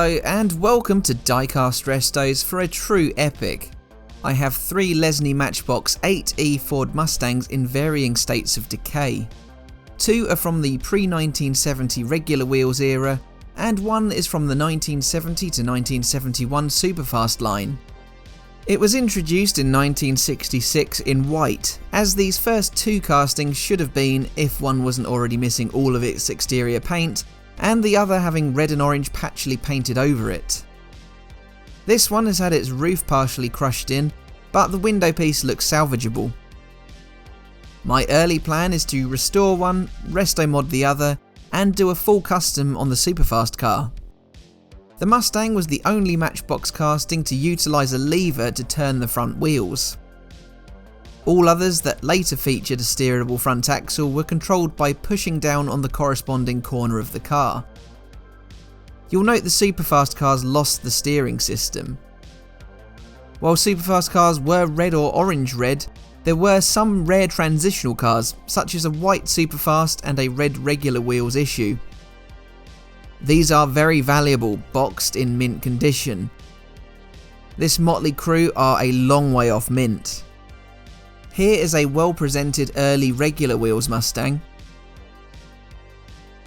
Hello and welcome to Diecast Restos for a true epic. I have 3 Lesney Matchbox 8E Ford Mustangs in varying states of decay. 2 are from the pre-1970 regular wheels era, and 1 is from the 1970 to 1971 Superfast line. It was introduced in 1966 in white, as these first 2 castings should have been if one wasn't already missing all of its exterior paint, and the other having red and orange patchily painted over it. This one has had its roof partially crushed in, but the window piece looks salvageable. My early plan is to restore one, Restomod the other, and do a full custom on the Superfast car. The Mustang was the only Matchbox casting to utilise a lever to turn the front wheels. All others that later featured a steerable front axle were controlled by pushing down on the corresponding corner of the car. You'll note the Superfast cars lost the steering system. While Superfast cars were red or orange red, there were some rare transitional cars, such as a white Superfast and a red regular wheels issue. These are very valuable, boxed in mint condition. This motley crew are a long way off mint. Here is a well-presented early regular wheels Mustang.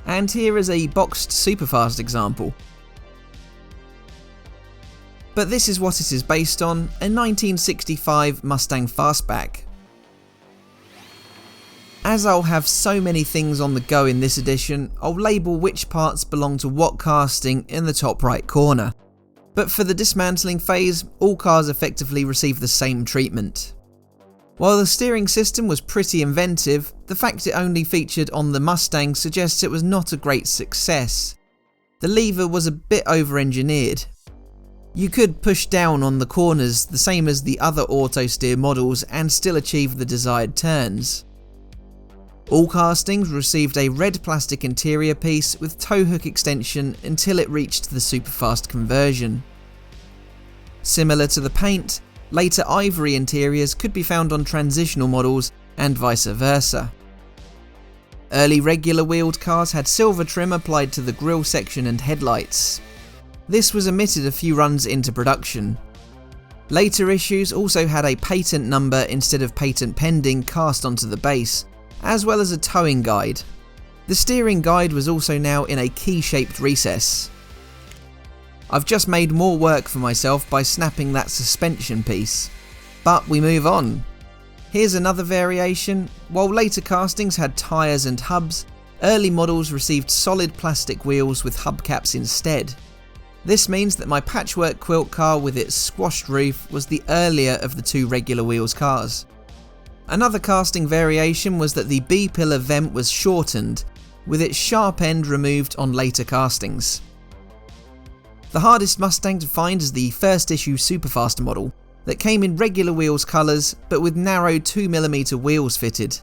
And here is a boxed Superfast example. But this is what it is based on, a 1965 Mustang Fastback. As I'll have so many things on the go in this edition, I'll label which parts belong to what casting in the top right corner. But for the dismantling phase, all cars effectively receive the same treatment. While the steering system was pretty inventive, the fact it only featured on the Mustang suggests it was not a great success. The lever was a bit over-engineered. You could push down on the corners the same as the other auto steer models and still achieve the desired turns. All castings received a red plastic interior piece with tow hook extension until it reached the Superfast conversion. Similar to the paint, later ivory interiors could be found on transitional models and vice versa. Early regular wheeled cars had silver trim applied to the grille section and headlights. This was omitted a few runs into production. Later issues also had a patent number instead of patent pending cast onto the base, as well as a towing guide. The steering guide was also now in a key-shaped recess. I've just made more work for myself by snapping that suspension piece. But we move on. Here's another variation. While later castings had tyres and hubs, early models received solid plastic wheels with hubcaps instead. This means that my patchwork quilt car with its squashed roof was the earlier of the 2 regular wheels cars. Another casting variation was that the B-pillar vent was shortened, with its sharp end removed on later castings. The hardest Mustang to find is the first issue Superfast model, that came in regular wheels colours but with narrow 2mm wheels fitted.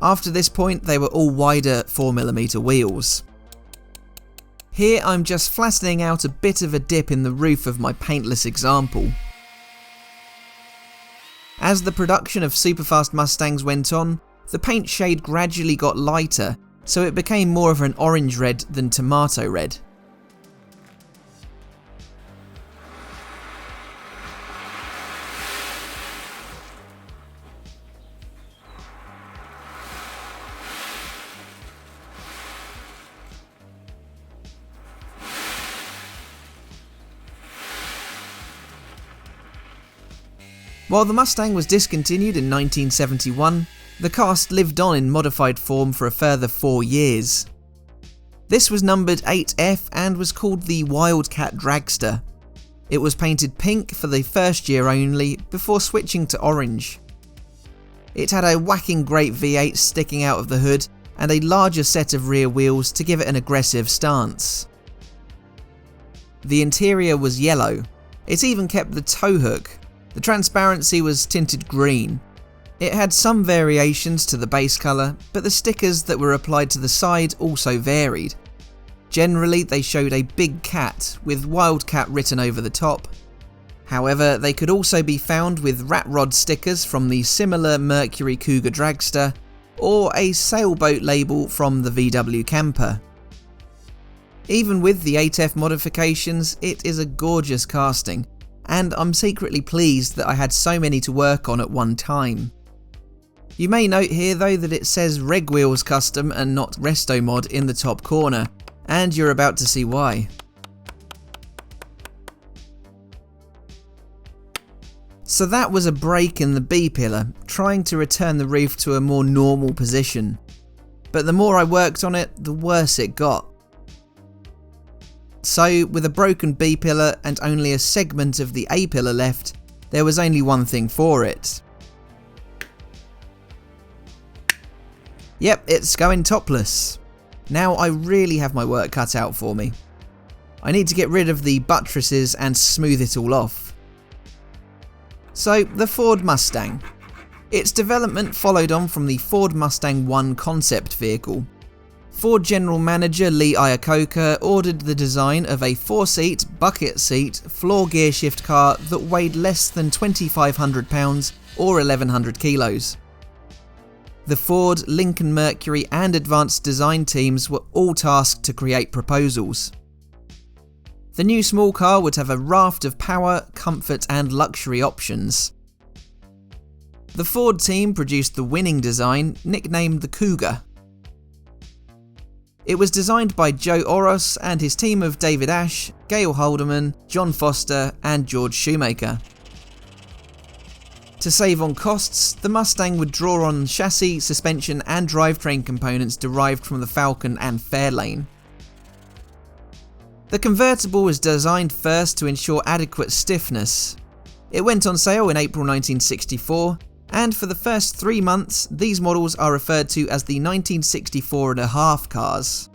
After this point they were all wider 4mm wheels. Here I'm just flattening out a bit of a dip in the roof of my paintless example. As the production of Superfast Mustangs went on, the paint shade gradually got lighter, so it became more of an orange red than tomato red. While the Mustang was discontinued in 1971, the cast lived on in modified form for a further 4 years. This was numbered 8F and was called the Wildcat Dragster. It was painted pink for the first year only, before switching to orange. It had a whacking great V8 sticking out of the hood and a larger set of rear wheels to give it an aggressive stance. The interior was yellow. It even kept the tow hook. The transparency was tinted green. It had some variations to the base colour, but the stickers that were applied to the side also varied. Generally, they showed a big cat with Wildcat written over the top. However, they could also be found with rat rod stickers from the similar Mercury Cougar Dragster, or a sailboat label from the VW camper. Even with the 8F modifications, it is a gorgeous casting, and I'm secretly pleased that I had so many to work on at one time. You may note here though that it says Reg Wheels Custom and not Restomod in the top corner, and you're about to see why. So that was a break in the B-pillar, trying to return the roof to a more normal position. But the more I worked on it, the worse it got. So, with a broken B-pillar and only a segment of the A-pillar left, there was only one thing for it. Yep, it's going topless. Now I really have my work cut out for me. I need to get rid of the buttresses and smooth it all off. So, the Ford Mustang. Its development followed on from the Ford Mustang 1 concept vehicle. Ford General Manager Lee Iacocca ordered the design of a 4-seat, bucket seat, floor gear shift car that weighed less than 2,500 pounds or 1,100 kilos. The Ford, Lincoln Mercury and Advanced Design teams were all tasked to create proposals. The new small car would have a raft of power, comfort and luxury options. The Ford team produced the winning design, nicknamed the Cougar. It was designed by Joe Oros and his team of David Ash, Gail Haldeman, John Foster and George Shoemaker. To save on costs, the Mustang would draw on chassis, suspension and drivetrain components derived from the Falcon and Fairlane. The convertible was designed first to ensure adequate stiffness. It went on sale in April 1964, and for the first 3 months, these models are referred to as the 1964.5 cars.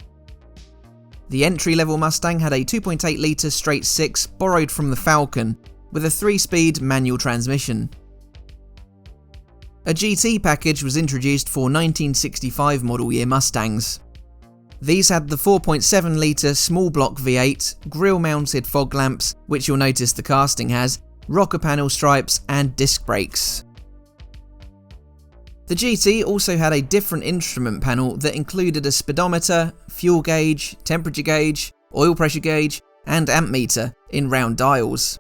The entry-level Mustang had a 2.8 litre straight 6 borrowed from the Falcon, with a 3-speed manual transmission. A GT package was introduced for 1965 model year Mustangs. These had the 4.7 litre small block V8, grille-mounted fog lamps, which you'll notice the casting has, rocker panel stripes and disc brakes. The GT also had a different instrument panel that included a speedometer, fuel gauge, temperature gauge, oil pressure gauge and amp meter in round dials.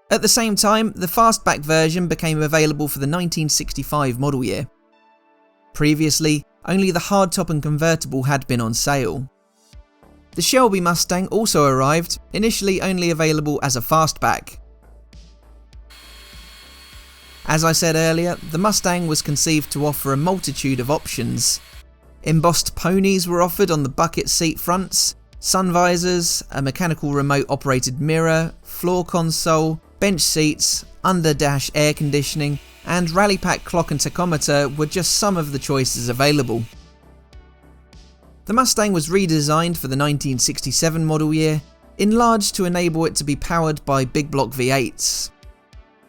At the same time, the fastback version became available for the 1965 model year. Previously, only the hardtop and convertible had been on sale. The Shelby Mustang also arrived, initially only available as a fastback. As I said earlier, the Mustang was conceived to offer a multitude of options. Embossed ponies were offered on the bucket seat fronts, sun visors, a mechanical remote operated mirror, floor console, bench seats, under-dash air conditioning, and rally pack clock and tachometer were just some of the choices available. The Mustang was redesigned for the 1967 model year, enlarged to enable it to be powered by big block V8s.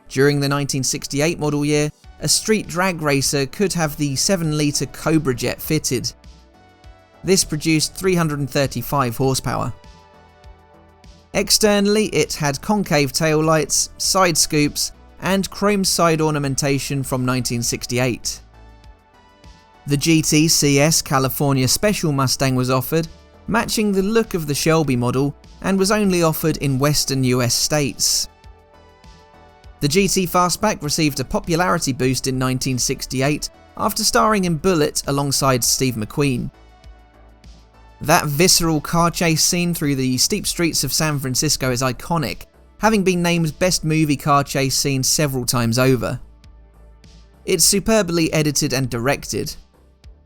During the 1968 model year, a street drag racer could have the 7-litre Cobra jet fitted. This produced 335 horsepower. Externally, it had concave taillights, side scoops, and chrome side ornamentation from 1968. The GT CS California Special Mustang was offered, matching the look of the Shelby model, and was only offered in western US states. The GT Fastback received a popularity boost in 1968 after starring in Bullitt alongside Steve McQueen. That visceral car chase scene through the steep streets of San Francisco is iconic, having been named Best Movie Car Chase Scene several times over. It's superbly edited and directed.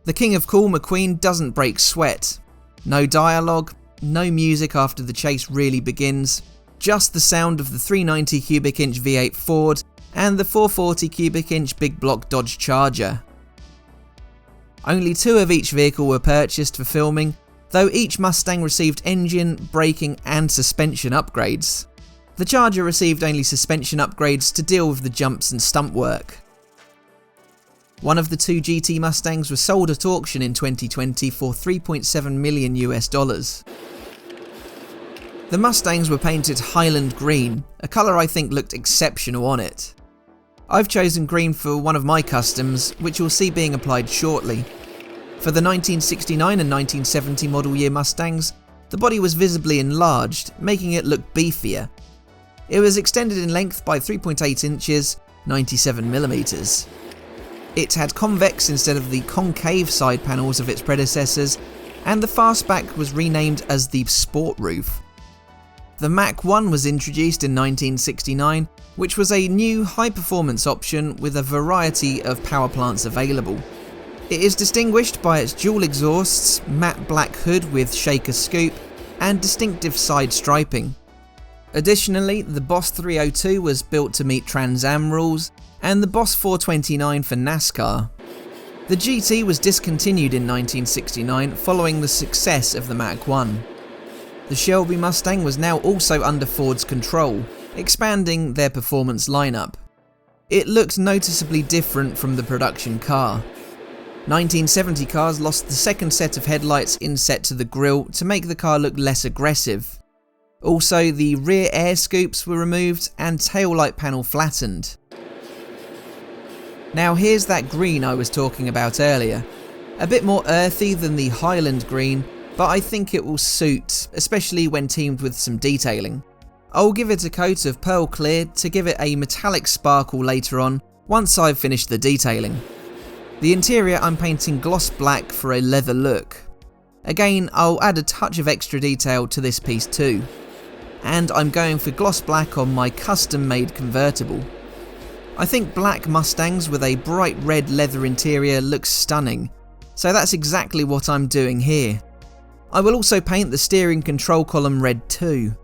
The King of Cool McQueen doesn't break sweat. No dialogue, no music after the chase really begins, just the sound of the 390 cubic inch V8 Ford and the 440 cubic inch big block Dodge Charger. Only 2 of each vehicle were purchased for filming, though each Mustang received engine, braking and suspension upgrades. The Charger received only suspension upgrades to deal with the jumps and stunt work. One of the 2 GT Mustangs was sold at auction in 2020 for $3.7 million US. The Mustangs were painted Highland green, a colour I think looked exceptional on it. I've chosen green for one of my customs, which you'll see being applied shortly. For the 1969 and 1970 model year Mustangs, the body was visibly enlarged, making it look beefier. It was extended in length by 3.8 inches, 97mm. It had convex instead of the concave side panels of its predecessors, and the fastback was renamed as the Sport Roof. The Mach 1 was introduced in 1969, which was a new high-performance option with a variety of power plants available. It is distinguished by its dual exhausts, matte black hood with shaker scoop, and distinctive side striping. Additionally, the Boss 302 was built to meet Trans Am rules, and the Boss 429 for NASCAR. The GT was discontinued in 1969 following the success of the Mach 1. The Shelby Mustang was now also under Ford's control, expanding their performance lineup. It looked noticeably different from the production car. 1970 cars lost the second set of headlights inset to the grille to make the car look less aggressive. Also, the rear air scoops were removed and taillight panel flattened. Now here's that green I was talking about earlier. A bit more earthy than the Highland green, but I think it will suit, especially when teamed with some detailing. I'll give it a coat of pearl clear to give it a metallic sparkle later on, once I've finished the detailing. The interior I'm painting gloss black for a leather look. Again, I'll add a touch of extra detail to this piece too. And I'm going for gloss black on my custom made convertible. I think black Mustangs with a bright red leather interior looks stunning, so that's exactly what I'm doing here. I will also paint the steering control column red too.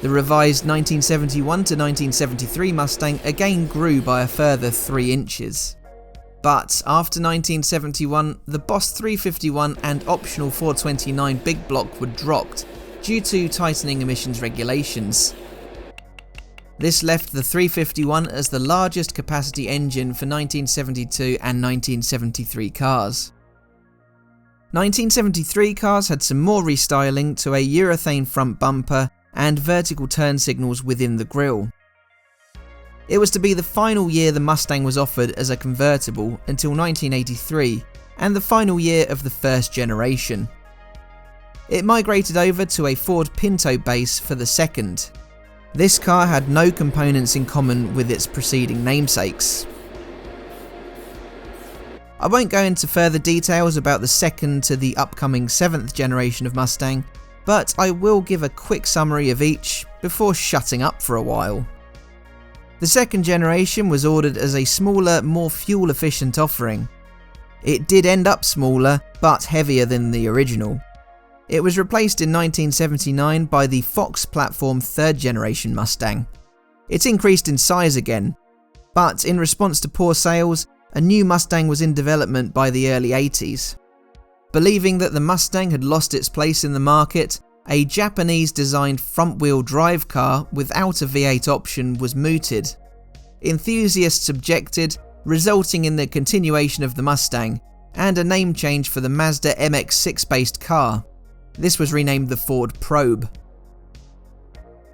The revised 1971 to 1973 Mustang again grew by a further 3 inches. But after 1971, the Boss 351 and optional 429 big block were dropped due to tightening emissions regulations. This left the 351 as the largest capacity engine for 1972 and 1973 cars. 1973 cars had some more restyling to a urethane front bumper and vertical turn signals within the grille. It was to be the final year the Mustang was offered as a convertible until 1983, and the final year of the first generation. It migrated over to a Ford Pinto base for the second. This car had no components in common with its preceding namesakes. I won't go into further details about the second to the upcoming 7th generation of Mustang, but I will give a quick summary of each before shutting up for a while. The second generation was ordered as a smaller, more fuel efficient offering. It did end up smaller, but heavier than the original. It was replaced in 1979 by the Fox platform 3rd generation Mustang. It increased in size again, but in response to poor sales, a new Mustang was in development by the early 80s. Believing that the Mustang had lost its place in the market, a Japanese-designed front-wheel drive car without a V8 option was mooted. Enthusiasts objected, resulting in the continuation of the Mustang, and a name change for the Mazda MX-6-based car. This was renamed the Ford Probe.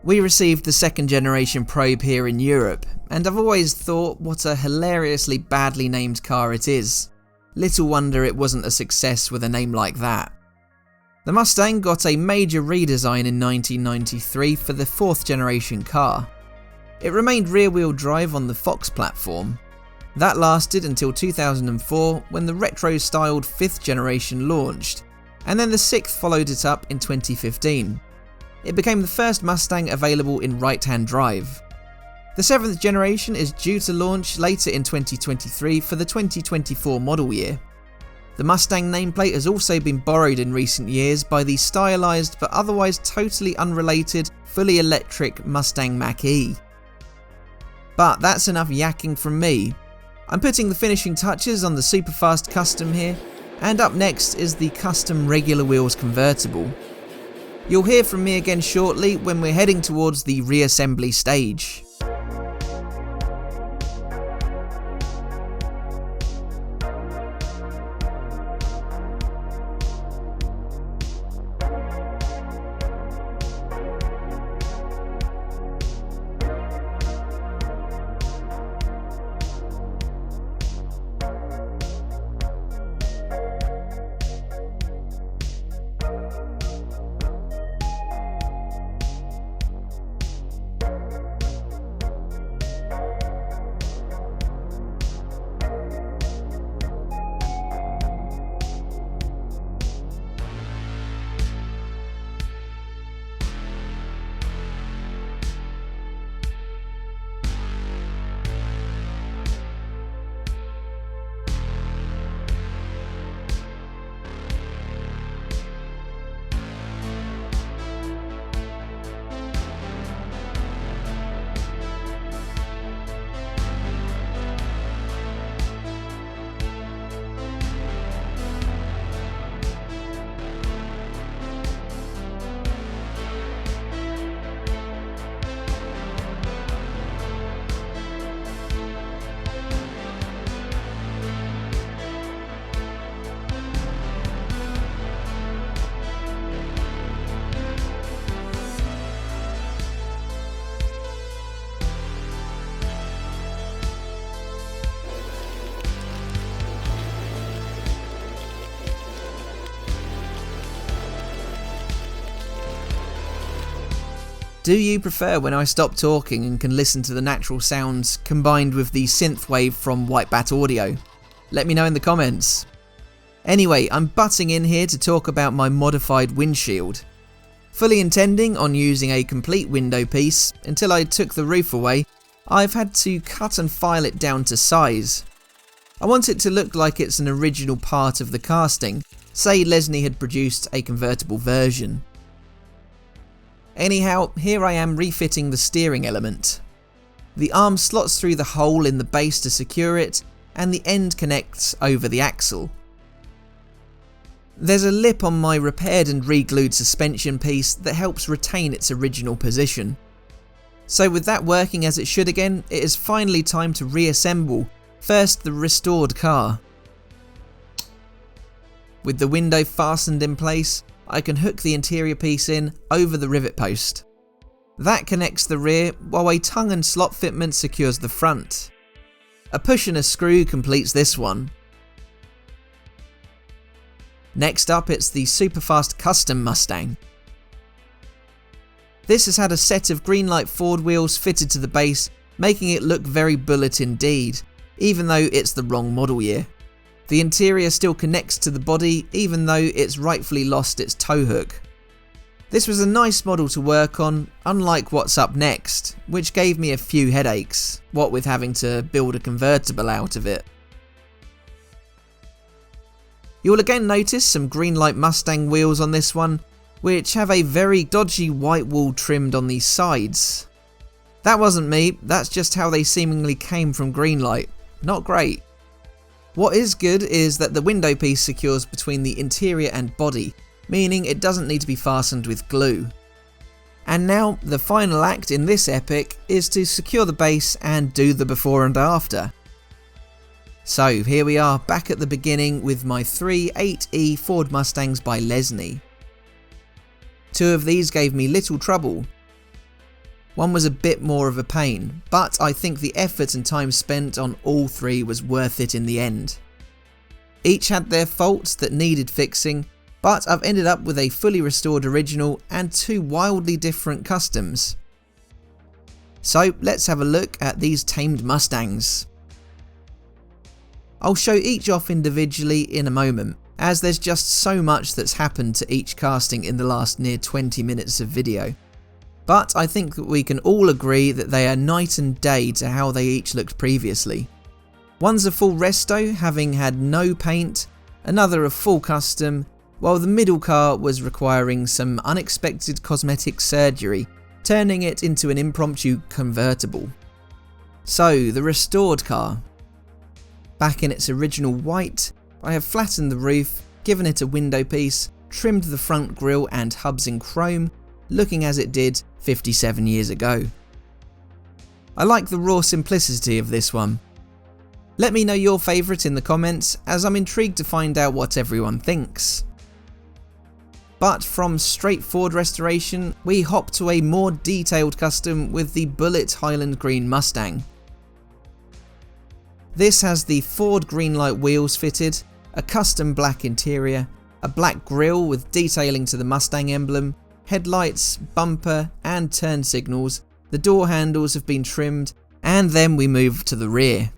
We received the 2nd generation Probe here in Europe, and I've always thought what a hilariously badly named car it is. Little wonder it wasn't a success with a name like that. The Mustang got a major redesign in 1993 for the 4th generation car. It remained rear-wheel drive on the Fox platform. That lasted until 2004 when the retro-styled 5th generation launched, and then the 6th followed it up in 2015. It became the first Mustang available in right-hand drive. The 7th generation is due to launch later in 2023 for the 2024 model year. The Mustang nameplate has also been borrowed in recent years by the stylised but otherwise totally unrelated fully electric Mustang Mach-E. But that's enough yakking from me. I'm putting the finishing touches on the Superfast Custom here, and up next is the custom regular wheels convertible. You'll hear from me again shortly when we're heading towards the reassembly stage. Do you prefer when I stop talking and can listen to the natural sounds combined with the synthwave from Whitebat Audio? Let me know in the comments. Anyway, I'm butting in here to talk about my modified windshield. Fully intending on using a complete window piece until I took the roof away, I've had to cut and file it down to size. I want it to look like it's an original part of the casting, say Lesney had produced a convertible version. Anyhow, here I am refitting the steering element. The arm slots through the hole in the base to secure it, and the end connects over the axle. There's a lip on my repaired and re-glued suspension piece that helps retain its original position. So with that working as it should again, it is finally time to reassemble, first the restored car. With the window fastened in place, I can hook the interior piece in over the rivet post. That connects the rear, while a tongue and slot fitment secures the front. A push and a screw completes this one. Next up, it's the Superfast Custom Mustang. This has had a set of Greenlight Ford wheels fitted to the base, making it look very bullet indeed, even though it's the wrong model year. The interior still connects to the body, even though it's rightfully lost its tow hook. This was a nice model to work on, unlike what's up next, which gave me a few headaches, what with having to build a convertible out of it. You'll again notice some Greenlight Mustang wheels on this one, which have a very dodgy white wool trimmed on these sides. That wasn't me, that's just how they seemingly came from Greenlight. Not great. What is good is that the window piece secures between the interior and body, meaning it doesn't need to be fastened with glue. And now, the final act in this epic is to secure the base and do the before and after. So here we are back at the beginning with my 3 8E Ford Mustangs by Lesney. 2 of these gave me little trouble. One was a bit more of a pain, but I think the effort and time spent on all 3 was worth it in the end. Each had their faults that needed fixing, but I've ended up with a fully restored original and 2 wildly different customs. So let's have a look at these tamed Mustangs. I'll show each off individually in a moment, as there's just so much that's happened to each casting in the last near 20 minutes of video. But I think that we can all agree that they are night and day to how they each looked previously. One's a full resto, having had no paint, another a full custom, while the middle car was requiring some unexpected cosmetic surgery, turning it into an impromptu convertible. So, the restored car. Back in its original white, I have flattened the roof, given it a window piece, trimmed the front grille and hubs in chrome, looking as it did 57 years ago. I like the raw simplicity of this one. Let me know your favourite in the comments, as I'm intrigued to find out what everyone thinks. But from straightforward restoration, we hop to a more detailed custom with the Bullet Highland Green Mustang. This has the Ford Greenlight wheels fitted, a custom black interior, a black grille with detailing to the Mustang emblem, headlights, bumper and turn signals, the door handles have been trimmed, and then we move to the rear.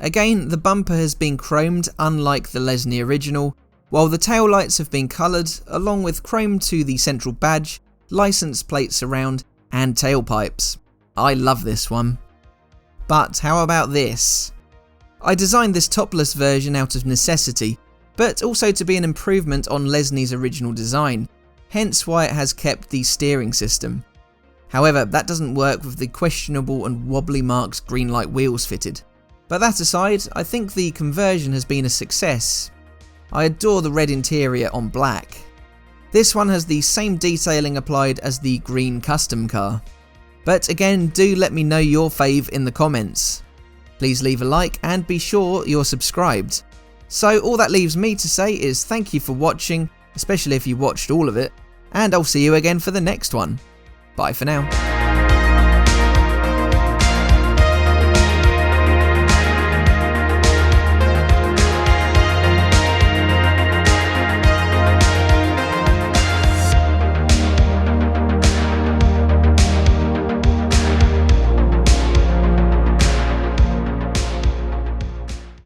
Again, the bumper has been chromed unlike the Lesney original, while the taillights have been coloured along with chrome to the central badge, license plates around and tailpipes. I love this one. But how about this? I designed this topless version out of necessity, but also to be an improvement on Lesney's original design, hence why it has kept the steering system. However, that doesn't work with the questionable and wobbly marked Greenlight wheels fitted. But that aside, I think the conversion has been a success. I adore the red interior on black. This one has the same detailing applied as the green custom car. But again, do let me know your fave in the comments. Please leave a like and be sure you're subscribed. So all that leaves me to say is thank you for watching, especially if you watched all of it, and I'll see you again for the next one. Bye for now.